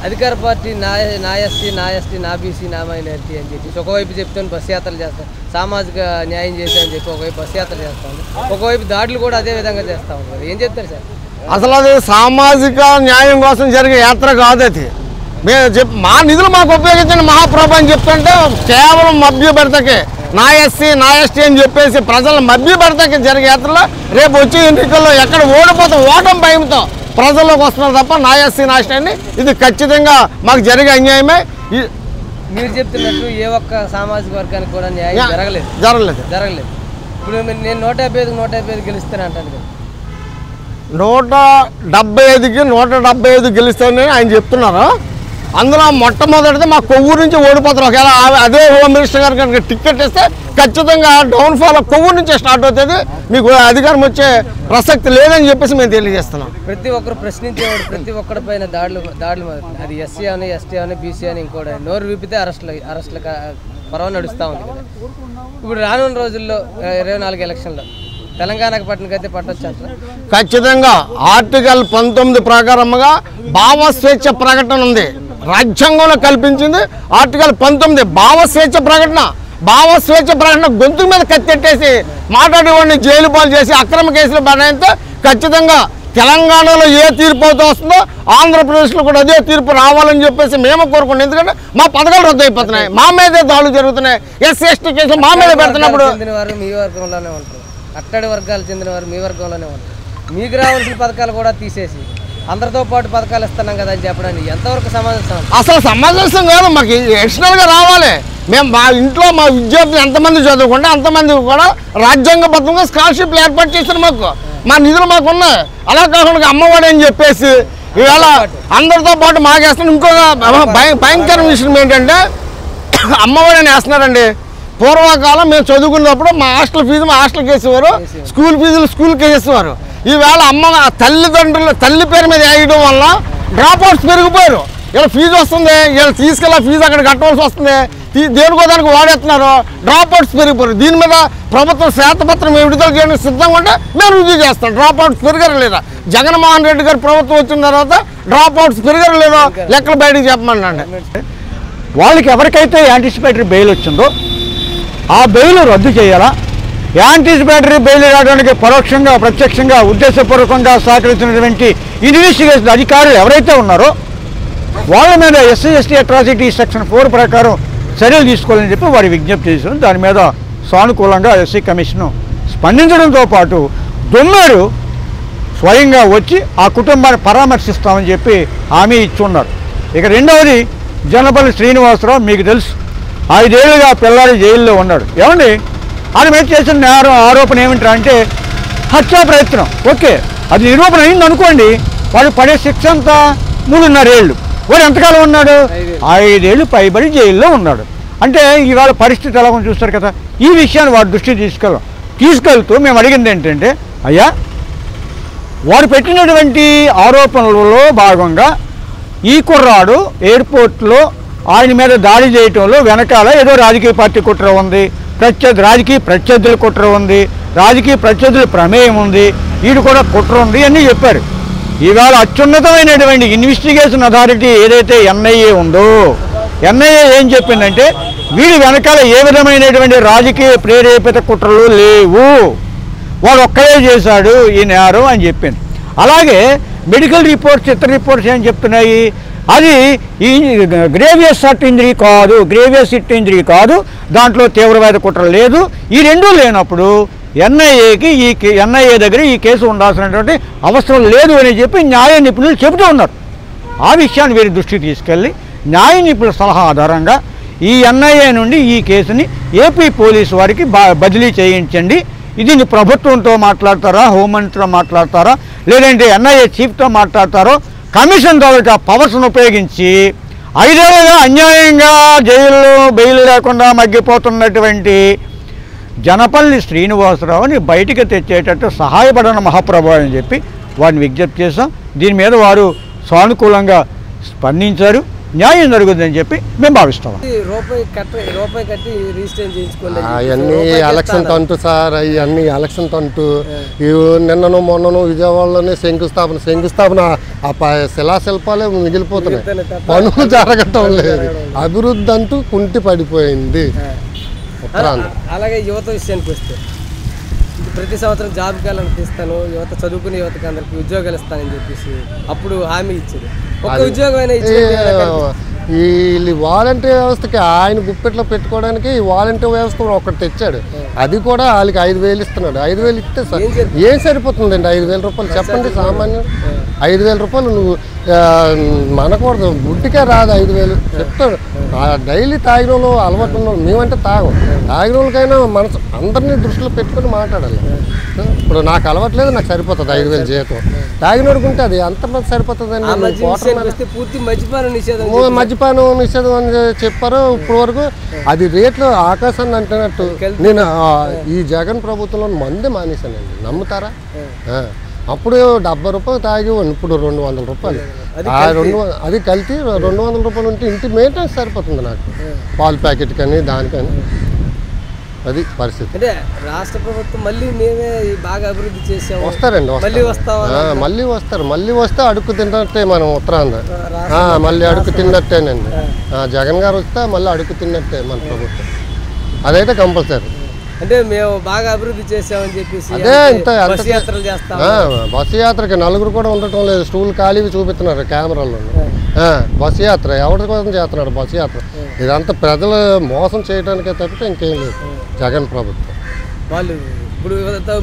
అధికార పార్టీ నా ఎస్టీ నా బీసీ నా మైనారిటీ అని చెప్పి ఒకవైపు చెప్తాను బస్సు యాత్రలు చేస్తాను, సామాజిక న్యాయం చేశామని చెప్పి ఒకవైపు బస్సు యాత్రలు చేస్తాను, ఒకవైపు దాడులు కూడా అదే విధంగా చేస్తూ ఉంటారు. ఏం చెప్తారు సార్? అసలు అది సామాజిక న్యాయం కోసం జరిగే యాత్ర కాదు. అది మేము మా నిధులు మాకు ఉపయోగించిన మహాప్రభు అని చెప్తుంటే కేవలం మభ్యపెడతకే నా ఎస్సీ నా ఎస్టీ అని చెప్పేసి ప్రజలను మభ్యపెడతకి జరిగే యాత్రలో రేపు వచ్చే ఎన్నికల్లో ఎక్కడ ఓడిపోతాం ఓటమి భయంతో ప్రజల్లోకి వస్తున్నారు తప్ప నా ఎస్సీ నా ఎస్టీ అని ఇది ఖచ్చితంగా మాకు జరిగే అన్యాయమే. మీరు చెప్తున్నట్టు ఏ ఒక్క సామాజిక వర్గానికి కూడా న్యాయం జరగలేదు. ఇప్పుడు నేను 175 గెలుస్తాను అంటాను కదా, 175కి 175 గెలుస్తానని ఆయన చెప్తున్నారు. అందులో మొట్టమొదటిది మా కొవ్వూరు నుంచి ఓడిపోతారు. ఒకవేళ అదే హోమ్ మినిస్టర్ గారు కనుక టికెట్ ఇస్తే ఖచ్చితంగా డౌన్ఫాల్ కొవ్వూరు నుంచే స్టార్ట్ అవుతుంది, మీకు అధికారం వచ్చే ప్రసక్తి లేదని చెప్పేసి మేము తెలియజేస్తున్నాం. ప్రతి ఒక్కరు ప్రశ్నించేవాడు ప్రతి ఒక్కరి పైన దాడులు అది ఎస్సీ అని ఎస్టీ అని బీసీ అని ఇంకోటి నోరు విప్పితే అరెస్టుల పర్వం నడుస్తూ ఉంది కదా. ఇప్పుడు రానున్న రోజుల్లో 24 ఎలక్షన్లో తెలంగాణకు పట్టణకైతే పట్టొచ్చు అంటారు. ఖచ్చితంగా ఆర్టికల్ 19 ప్రకారంగా భావ స్వేచ్ఛ ప్రకటన ఉంది, రాజ్యాంగంలో కల్పించింది ఆర్టికల్ 19 భావ స్వేచ్ఛ ప్రకటన గొంతు మీద కత్తెట్టేసి మాట్లాడేవాడిని జైలు పాలు చేసి అక్రమ కేసులు పడినంత ఖచ్చితంగా తెలంగాణలో ఏ తీర్పు అవుతూ వస్తుందో ఆంధ్రప్రదేశ్లో కూడా అదే తీర్పు రావాలని చెప్పేసి మేము కోరుకున్నాం. ఎందుకంటే మా పథకాలు రద్దు అయిపోతున్నాయి, మా మీదే దాడులు జరుగుతున్నాయి, ఎస్సీ ఎస్టీ కేసులు మా మీద పెడుతున్నప్పుడు మీ వర్గంలోనే ఉంటారు, అట్టడి వర్గాలు చెందిన వారు మీ వర్గంలోనే ఉంటారు. మీకు రావాల్సిన పథకాలు కూడా తీసేసి అందరితో పాటు పథకాలు ఇస్తున్నాం కదా అని చెప్పడానికి ఎంతవరకు సమాజం? అసలు సమాజం కాదు, మాకు ఎడిషనల్గా రావాలి. మేము మా ఇంట్లో మా విద్యార్థులు ఎంతమంది చదువుకుంటే అంతమంది కూడా రాజ్యాంగబద్ధంగా స్కాలర్షిప్లు ఏర్పాటు చేశారు. మా నిధులు మాకు ఉన్నాయి. అలా కాకుండా అమ్మఒడి అని చెప్పేసి ఇవాళ అందరితో పాటు మాకేస్తున్నారు. ఇంకొక భయంకర విషయం ఏంటంటే అమ్మఒడి అని వేస్తున్నారండి. పూర్వకాలం మేము చదువుకున్నప్పుడు మా హాస్టల్ ఫీజు మా హాస్టల్కి వేసేవారు, స్కూల్ ఫీజులు స్కూల్కి వేసేవారు. ఈవేళ తల్లిదండ్రులు తల్లి పేరు మీద వేయడం వల్ల డ్రాప్ అవుట్స్ పెరిగిపోయారు. ఇలా ఫీజు వస్తుంది, ఇలా తీసుకెళ్ళి ఫీజు అక్కడ కట్టవలసి వస్తుంది, దేనికో దానికి వాడేస్తున్నారు, డ్రాప్ అవుట్స్ పెరిగిపోయారు. దీని మీద ప్రభుత్వం శ్వేతపత్రం విడుదల చేయడానికి సిద్ధంగా ఉంటే మేము రుజువు చేస్తాం. డ్రాప్ అవుట్స్ పెరిగారు లేదా? జగన్మోహన్ రెడ్డి గారు ప్రభుత్వం వచ్చిన తర్వాత డ్రాప్ అవుట్స్ పెరిగారు లేదో లెక్కలు బయటకు చెప్పమనండి. వాళ్ళకి ఎవరికైతే యాంటిసిపేటరీ బెయిల్ వచ్చిందో ఆ బెయిల్ రద్దు చేయాలా? యాంటిసిపేటరీ బెయిల్ రావడానికి పరోక్షంగా ప్రత్యక్షంగా ఉద్దేశపూర్వకంగా సహకరించినటువంటి ఇన్వెస్టిగేషన్ అధికారులు ఎవరైతే ఉన్నారో వాళ్ళ మీద ఎస్సీ ఎస్టీ అట్రాసిటీ సెక్షన్ 4 ప్రకారం చర్యలు తీసుకోవాలని చెప్పి వారి విజ్ఞప్తి చేశారు. దాని మీద సానుకూలంగా ఎస్సీ కమిషన్ స్పందించడంతో పాటు దొమ్మేరు స్వయంగా వచ్చి ఆ కుటుంబాన్ని పరామర్శిస్తామని చెప్పి హామీ ఇచ్చున్నారు. ఇక రెండవది జనపల్లి శ్రీనివాసరావు, మీకు తెలుసు 5 ఏళ్ళుగా పిల్లాడి జైల్లో ఉన్నాడు. ఏమండి ఆయన మీద చేసిన ఆరోపణ ఏమిటంటే అంటే హత్యా ప్రయత్నం. ఓకే, అది నిరూపణ అయింది అనుకోండి, వాడు పడే శిక్ష అంతా 3.5 ఏళ్ళు. వాడు ఎంతకాలం ఉన్నాడు? 5 ఏళ్ళు పైబడి జైల్లో ఉన్నాడు. అంటే ఇవాళ పరిస్థితి ఎలా ఉంది చూస్తారు కదా. ఈ విషయాన్ని వాడి దృష్టికి తీసుకెళ్తూ మేము అడిగింది ఏంటంటే, అయ్యా వాడు పెట్టినటువంటి ఆరోపణలలో భాగంగా ఈ కుర్రాడు ఎయిర్పోర్ట్లో ఆయన మీద దాడి చేయటంలో వెనకాల ఏదో రాజకీయ పార్టీ కుట్ర ఉంది, రాజకీయ ప్రత్యర్థుల కుట్ర ఉంది, రాజకీయ ప్రత్యర్థుల ప్రమేయం ఉంది, వీడు కూడా కుట్ర ఉంది అని చెప్పారు. ఇవాళ అత్యున్నతమైనటువంటి ఇన్వెస్టిగేషన్ అథారిటీ ఏదైతే ఎన్ఐఏ ఉందో, ఎన్ఐఏ ఏం చెప్పిందంటే వీడి వెనకాల ఏ విధమైనటువంటి రాజకీయ ప్రేరేపిత కుట్రలు లేవు, వాడు ఒక్కడే చేశాడు ఈ నేరం అని చెప్పింది. అలాగే మెడికల్ రిపోర్ట్స్ ఇతర రిపోర్ట్స్ ఏం చెప్తున్నాయి, అది ఈ గ్రేవియస్ హిట్ ఇంజరీ కాదు, దాంట్లో తీవ్రమైన కుట్ర లేదు. ఈ రెండూ లేనప్పుడు ఎన్ఐఏ దగ్గర ఈ కేసు ఉండాల్సినటువంటి అవసరం లేదు అని చెప్పి న్యాయ నిపుణులు చెబుతూ ఉన్నారు. ఆ విషయాన్ని వీరి దృష్టికి తీసుకెళ్ళి న్యాయ నిపుణుల సలహా ఆధారంగా ఈ ఎన్ఐఏ నుండి ఈ కేసుని ఏపీ పోలీసు వారికి బదిలీ చేయించండి. ఇది ప్రభుత్వంతో మాట్లాడతారా, హోంమంత్రితో మాట్లాడతారా, లేదంటే ఎన్ఐఏ చీఫ్తో మాట్లాడతారో కమిషన్ తాలూకా పవర్స్ను ఉపయోగించి 5 ఏళ్ళుగా అన్యాయంగా జైల్లో బెయిల్ లేకుండా మగ్గిపోతున్నటువంటి జనపల్లి శ్రీనివాసరావుని బయటికి తెచ్చేటట్టు సహాయపడన మహాప్రభు అని చెప్పి వారిని విజ్ఞప్తి చేశాం. దీని మీద వారు సానుకూలంగా స్పందించారు. న్యాయం జరుగుతుందని చెప్పి మేము భావిస్తాం. అవన్నీ ఎలక్షన్ తంటు సార్, అవన్నీ ఎలక్షన్ తంటు. నిన్నను మొన్నను విజయవాడలోనే శంకుస్థాపన శిలాశిల్పాలే మిగిలిపోతున్నాయి, పనులు జరగటం లేదు, అభివృద్ధి అంటూ కుంటి పడిపోయింది ఉత్తరాంధ్ర. అలాగే యువత విషయానికి వస్తే ప్రతి సంవత్సరం జాబ్ క్యాలెండర్ తీస్తాను, యువత చదువుకునే యువతకి అందరికి ఉద్యోగాలు ఇస్తానని చెప్పేసి అప్పుడు హామీ ఇచ్చారు. ఒక ఉద్యోగం అయినా ఈ వాలంటీర్ వ్యవస్థకి ఆయన గుప్పెట్లో పెట్టుకోవడానికి ఈ వాలంటీర్ వ్యవస్థ ఒకటి తెచ్చాడు. అది కూడా వాళ్ళకి 5,000 ఇస్తున్నాడు. 5,000 ఇస్తే సార్ ఏం సరిపోతుందండి? 5,000 రూపాయలు చెప్పండి సామాన్యం. 5,000 రూపాయలు నువ్వు మనకూడదు, గుడ్డికే రాదు 5,000 చెప్తాడు. డైలీ తాగిన వాళ్ళు అలవాటు ఉన్న వాళ్ళు, మేమంటే తాగిన వాళ్ళకైనా మనసు అందరినీ దృష్టిలో పెట్టుకుని మాట్లాడాలి. ఇప్పుడు నాకు అలవాట్లేదు, నాకు సరిపోతుంది 5,000 జీతం. తాగినోడుకు ఉంటే అది ఎంతమంది సరిపోతుందండి? మద్యపానం నిషేధం అని చెప్పారు ఇప్పటి వరకు. అది రేట్లు ఆకాశాన్ని అంటున్నట్టు. నేను ఈ జగన్ ప్రభుత్వంలో మందే మానేశానండి, నమ్ముతారా? అప్పుడు 70 రూపాయలు తాగేవాడిని, ఇప్పుడు 200 రూపాయలు. అది కలిపి 200 రూపాయలు ఉంటే ఇంటి మెయింటెనెన్స్ సరిపోతుంది నాకు, పాలు ప్యాకెట్ కానీ దానికని. అది పరిస్థితి. అంటే రాష్ట్ర ప్రభుత్వం మళ్ళీ మేమే బాగా అభివృద్ధి చేసాము. వస్తారండి, మళ్ళీ వస్తారు. మళ్ళీ వస్తే అడుక్కు తిన్నట్టే మనం ఉత్తరాంధ్ర, మళ్ళీ అడుక్కు తిన్నట్టేనండి. జగన్ గారు వస్తే మళ్ళీ అడుక్కు తిన్నట్టే మన ప్రభుత్వం, అదైతే కంపల్సరీ. అంటే మేము బాగా అభివృద్ధి చేసామని చెప్పేసి అదే ఇంత బస్సు యాత్రలు చేస్తాం. బస్సు యాత్రకి నలుగురు కూడా ఉండటం లేదు, స్టూల్ ఖాళీవి చూపిస్తున్నారు కెమెరాలో. బస్సు యాత్ర ఎవరి కోసం చేస్తున్నాడు? బస్సు యాత్ర ఇదంతా ప్రజలు మోసం చేయడానికే తప్పితే ఇంకేం లేదు జగన్ ప్రభుత్వం. వాళ్ళు ఇప్పుడు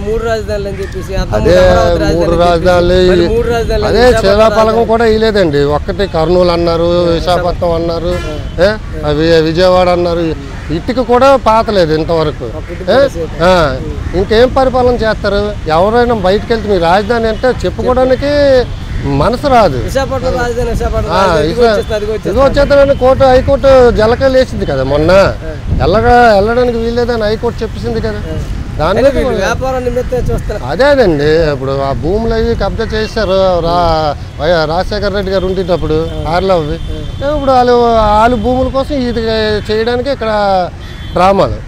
3 రాజధానులు అని చెప్పేసి అదే 3 రాజధానులు, అదే శిలాఫలకం కూడా ఇలేదండి. ఒక్కటి కర్నూలు అన్నారు, విశాఖపట్నం అన్నారు, విజయవాడ అన్నారు. ఇటుక కూడా పాతలేదు ఇంతవరకు. ఇంకేం పరిపాలన చేస్తారు? ఎవరైనా బయటకు వెళ్తే మీ రాజధాని అంటే చెప్పుకోవడానికి మనసు రాదు. వచ్చేస్తారని హైకోర్టు జలకాయలు వేసింది కదా మొన్న, వెళ్ళడానికి వీల్లేదని హైకోర్టు చెప్పేసింది కదా. దాని అదేనండి. ఇప్పుడు ఆ భూములు అవి కబ్జా చేశారు రాజశేఖర రెడ్డి గారు ఉండేటప్పుడు ఆర్లవి. ఇప్పుడు వాళ్ళు భూముల కోసం ఇది చేయడానికి ఇక్కడ డ్రామాలు.